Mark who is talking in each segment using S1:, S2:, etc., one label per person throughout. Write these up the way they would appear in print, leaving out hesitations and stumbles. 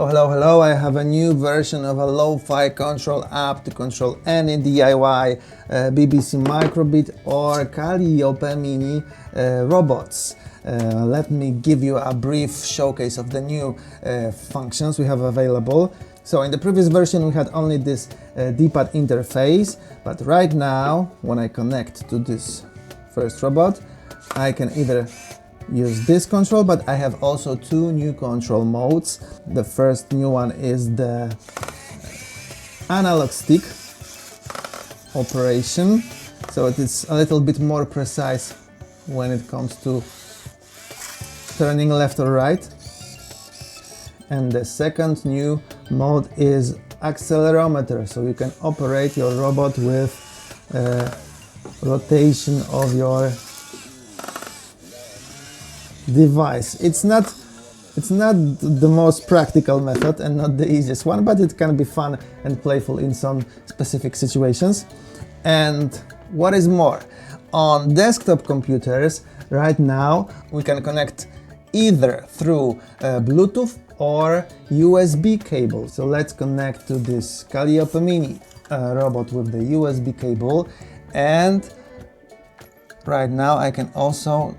S1: Hello, I have a new version of a lo-fi control app to control any DIY BBC Microbit or Calliope mini robots. Let me give you a brief showcase of the new functions we have available. So in the previous version we had only this D-pad interface, but right now when I connect to this first robot, I can either use this control, but I have also two new control modes. The first new one is the analog stick operation, so it is a little bit more precise when it comes to turning left or right. And the second new mode is accelerometer, so you can operate your robot with rotation of your device. It's not the most practical method and not the easiest one, but it can be fun and playful in some specific situations. And what is more, on desktop computers right now we can connect either through Bluetooth or USB cable. So let's connect to this Calliope mini robot with the USB cable, and right now I can also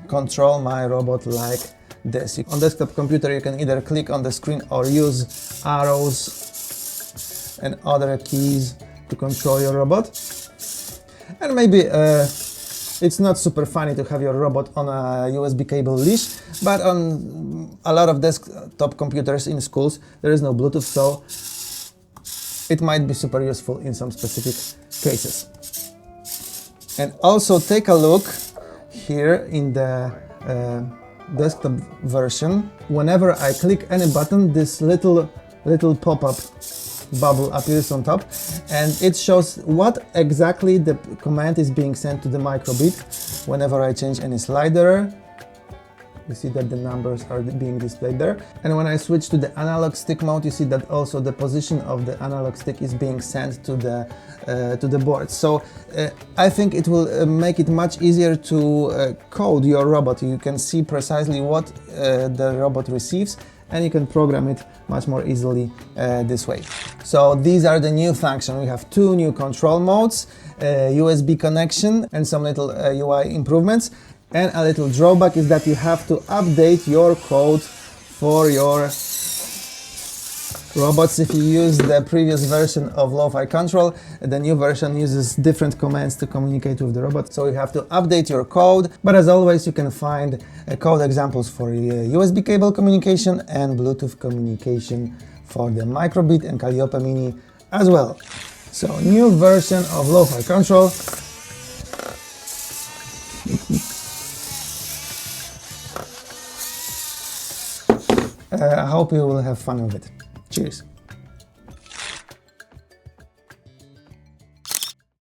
S1: control my robot like this. On desktop computer you can either click on the screen or use arrows and other keys to control your robot. And maybe it's not super funny to have your robot on a USB cable leash, but on a lot of desktop computers in schools there is no Bluetooth, so it might be super useful in some specific cases. And also take a look here in the desktop version. Whenever I click any button, this little pop-up bubble appears on top, and it shows what exactly the command is being sent to the microbit. Whenever I change any slider, you see that the numbers are being displayed there. And when I switch to the analog stick mode, you see that also the position of the analog stick is being sent to the board. So I think it will make it much easier to code your robot. You can see precisely what the robot receives, and you can program it much more easily this way. So these are the new functions. We have two new control modes, USB connection, and some little UI improvements. And a little drawback is that you have to update your code for your robots. If you use the previous version of Lo-Fi Control, the new version uses different commands to communicate with the robot, so you have to update your code. But as always, you can find code examples for USB cable communication and Bluetooth communication for the Microbit and Calliope Mini as well. So new version of Lo-Fi Control. I hope you will have fun with it. Cheers!